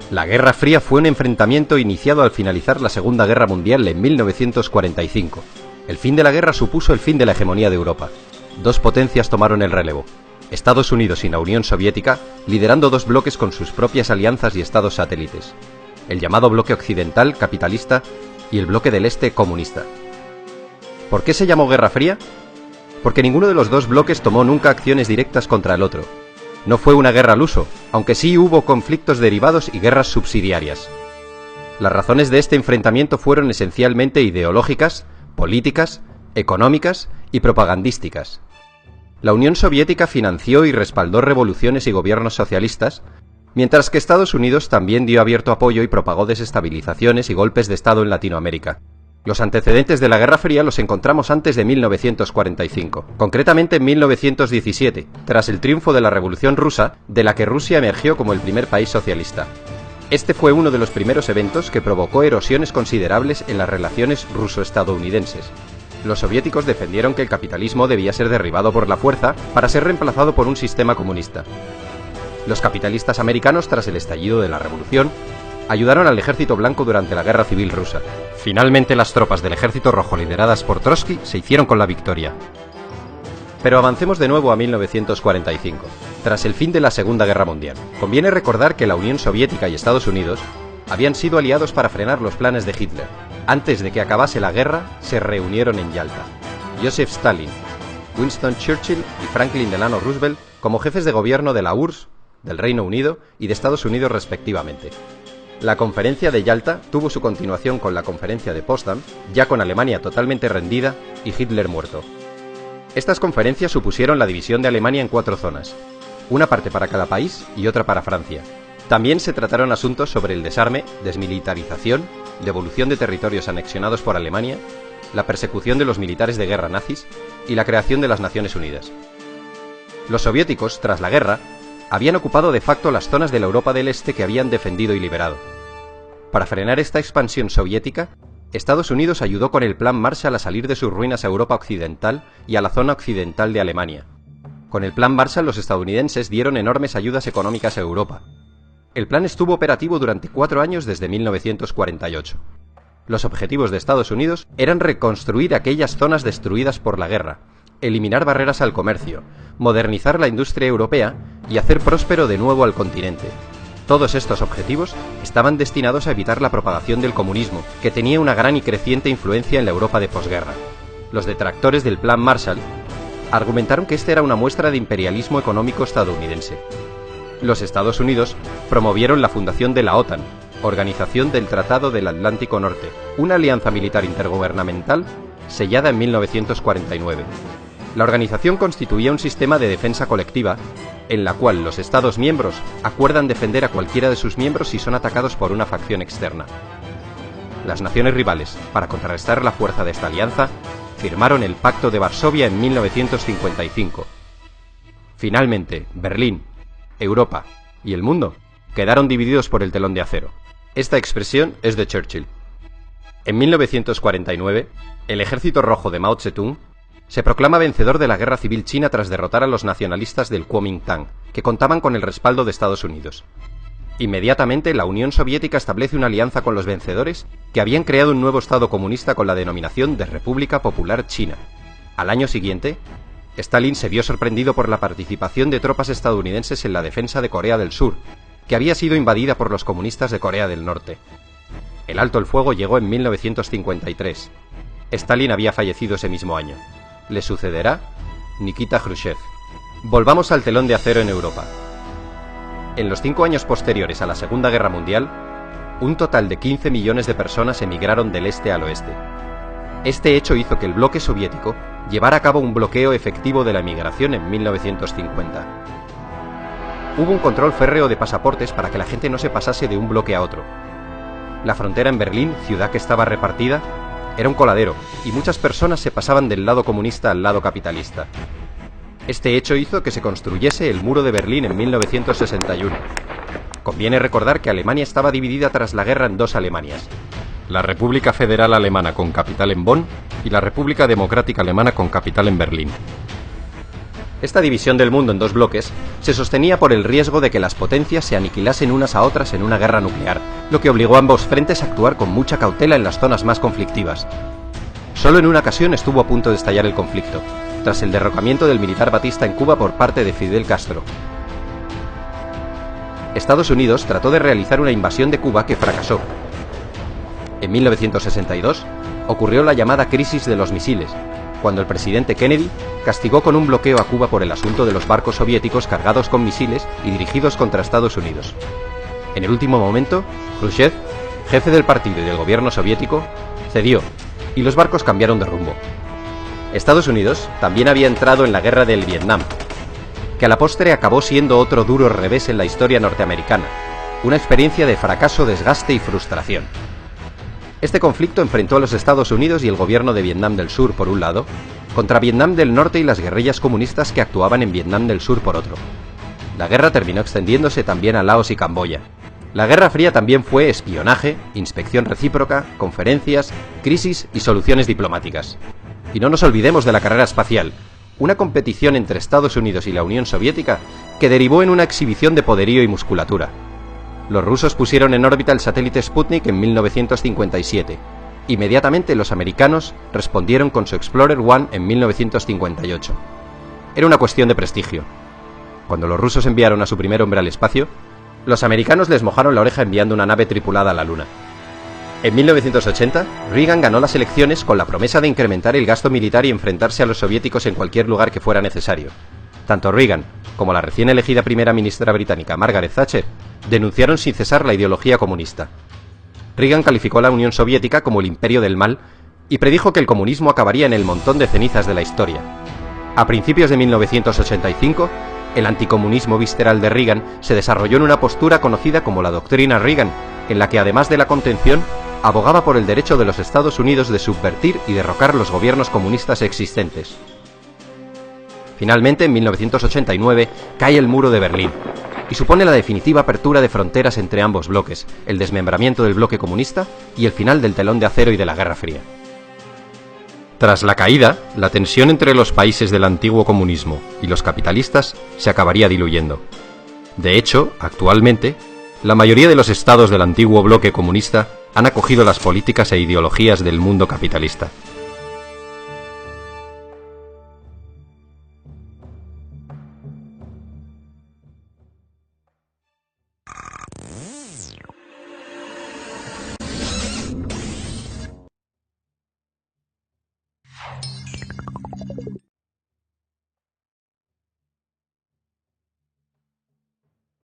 La Guerra Fría fue un enfrentamiento iniciado al finalizar la Segunda Guerra Mundial en 1945. El fin de la guerra supuso el fin de la hegemonía de Europa. Dos potencias tomaron el relevo: Estados Unidos y la Unión Soviética, liderando dos bloques con sus propias alianzas y estados satélites: el llamado bloque occidental capitalista y el bloque del este comunista. ¿Por qué se llamó Guerra Fría? Porque ninguno de los dos bloques tomó nunca acciones directas contra el otro. No fue una guerra al uso, aunque sí hubo conflictos derivados y guerras subsidiarias. Las razones de este enfrentamiento fueron esencialmente ideológicas, políticas, económicas y propagandísticas. La Unión Soviética financió y respaldó revoluciones y gobiernos socialistas, mientras que Estados Unidos también dio abierto apoyo y propagó desestabilizaciones y golpes de Estado en Latinoamérica. Los antecedentes de la Guerra Fría los encontramos antes de 1945, concretamente en 1917, tras el triunfo de la Revolución Rusa, de la que Rusia emergió como el primer país socialista. Este fue uno de los primeros eventos que provocó erosiones considerables en las relaciones ruso-estadounidenses. Los soviéticos defendieron que el capitalismo debía ser derribado por la fuerza para ser reemplazado por un sistema comunista. Los capitalistas americanos, tras el estallido de la Revolución, ayudaron al Ejército Blanco durante la Guerra Civil Rusa. Finalmente, las tropas del Ejército Rojo lideradas por Trotsky se hicieron con la victoria. Pero avancemos de nuevo a 1945, tras el fin de la Segunda Guerra Mundial. Conviene recordar que la Unión Soviética y Estados Unidos habían sido aliados para frenar los planes de Hitler. Antes de que acabase la guerra, se reunieron en Yalta. Joseph Stalin, Winston Churchill y Franklin Delano Roosevelt como jefes de gobierno de la URSS, del Reino Unido y de Estados Unidos respectivamente. La conferencia de Yalta tuvo su continuación con la conferencia de Potsdam, ya con Alemania totalmente rendida y Hitler muerto. Estas conferencias supusieron la división de Alemania en 4 zonas, una parte para cada país y otra para Francia. También se trataron asuntos sobre el desarme, desmilitarización, devolución de territorios anexionados por Alemania, la persecución de los militares de guerra nazis y la creación de las Naciones Unidas. Los soviéticos, tras la guerra, habían ocupado de facto las zonas de la Europa del Este que habían defendido y liberado. Para frenar esta expansión soviética, Estados Unidos ayudó con el Plan Marshall a salir de sus ruinas a Europa Occidental y a la zona occidental de Alemania. Con el Plan Marshall los estadounidenses dieron enormes ayudas económicas a Europa. El plan estuvo operativo durante 4 años desde 1948. Los objetivos de Estados Unidos eran reconstruir aquellas zonas destruidas por la guerra, eliminar barreras al comercio, modernizar la industria europea y hacer próspero de nuevo al continente. Todos estos objetivos estaban destinados a evitar la propagación del comunismo, que tenía una gran y creciente influencia en la Europa de posguerra. Los detractores del Plan Marshall argumentaron que este era una muestra de imperialismo económico estadounidense. Los Estados Unidos promovieron la fundación de la OTAN, Organización del Tratado del Atlántico Norte, una alianza militar intergubernamental sellada en 1949. La organización constituía un sistema de defensa colectiva en la cual los Estados miembros acuerdan defender a cualquiera de sus miembros si son atacados por una facción externa. Las naciones rivales, para contrarrestar la fuerza de esta alianza, firmaron el Pacto de Varsovia en 1955. Finalmente, Berlín, Europa y el mundo quedaron divididos por el telón de acero. Esta expresión es de Churchill. En 1949, el Ejército Rojo de Mao Zedong se proclama vencedor de la Guerra Civil China tras derrotar a los nacionalistas del Kuomintang, que contaban con el respaldo de Estados Unidos. Inmediatamente, la Unión Soviética establece una alianza con los vencedores, que habían creado un nuevo Estado comunista con la denominación de República Popular China. Al año siguiente, Stalin se vio sorprendido por la participación de tropas estadounidenses en la defensa de Corea del Sur, que había sido invadida por los comunistas de Corea del Norte. El alto el fuego llegó en 1953. Stalin había fallecido ese mismo año. Le sucederá Nikita Khrushchev. Volvamos al telón de acero en Europa. En los 5 años posteriores a la Segunda Guerra Mundial, un total de 15 millones de personas emigraron del este al oeste. Este hecho hizo que el bloque soviético llevara a cabo un bloqueo efectivo de la emigración en 1950. Hubo un control férreo de pasaportes para que la gente no se pasase de un bloque a otro. La frontera en Berlín, ciudad que estaba repartida, era un coladero, y muchas personas se pasaban del lado comunista al lado capitalista. Este hecho hizo que se construyese el Muro de Berlín en 1961. Conviene recordar que Alemania estaba dividida tras la guerra en 2 Alemanias: la República Federal Alemana con capital en Bonn y la República Democrática Alemana con capital en Berlín. Esta división del mundo en dos bloques se sostenía por el riesgo de que las potencias se aniquilasen unas a otras en una guerra nuclear, lo que obligó a ambos frentes a actuar con mucha cautela en las zonas más conflictivas. Solo en una ocasión estuvo a punto de estallar el conflicto, tras el derrocamiento del militar Batista en Cuba por parte de Fidel Castro. Estados Unidos trató de realizar una invasión de Cuba que fracasó. En 1962 ocurrió la llamada crisis de los misiles, cuando el presidente Kennedy castigó con un bloqueo a Cuba por el asunto de los barcos soviéticos cargados con misiles y dirigidos contra Estados Unidos. En el último momento, Khrushchev, jefe del partido y del gobierno soviético, cedió, y los barcos cambiaron de rumbo. Estados Unidos también había entrado en la guerra del Vietnam, que a la postre acabó siendo otro duro revés en la historia norteamericana, una experiencia de fracaso, desgaste y frustración. Este conflicto enfrentó a los Estados Unidos y el gobierno de Vietnam del Sur por un lado, contra Vietnam del Norte y las guerrillas comunistas que actuaban en Vietnam del Sur por otro. La guerra terminó extendiéndose también a Laos y Camboya. La Guerra Fría también fue espionaje, inspección recíproca, conferencias, crisis y soluciones diplomáticas. Y no nos olvidemos de la carrera espacial, una competición entre Estados Unidos y la Unión Soviética que derivó en una exhibición de poderío y musculatura. Los rusos pusieron en órbita el satélite Sputnik en 1957. Inmediatamente los americanos respondieron con su Explorer 1 en 1958. Era una cuestión de prestigio. Cuando los rusos enviaron a su primer hombre al espacio, los americanos les mojaron la oreja enviando una nave tripulada a la Luna. En 1980, Reagan ganó las elecciones con la promesa de incrementar el gasto militar y enfrentarse a los soviéticos en cualquier lugar que fuera necesario. Tanto Reagan como la recién elegida primera ministra británica Margaret Thatcher denunciaron sin cesar la ideología comunista. Reagan calificó a la Unión Soviética como el imperio del mal y predijo que el comunismo acabaría en el montón de cenizas de la historia. A principios de 1985, el anticomunismo visceral de Reagan se desarrolló en una postura conocida como la doctrina Reagan, en la que además de la contención, abogaba por el derecho de los Estados Unidos de subvertir y derrocar los gobiernos comunistas existentes. Finalmente, en 1989, cae el muro de Berlín, y supone la definitiva apertura de fronteras entre ambos bloques, el desmembramiento del bloque comunista y el final del telón de acero y de la Guerra Fría. Tras la caída, la tensión entre los países del antiguo comunismo y los capitalistas se acabaría diluyendo. De hecho, actualmente, la mayoría de los estados del antiguo bloque comunista han acogido las políticas e ideologías del mundo capitalista.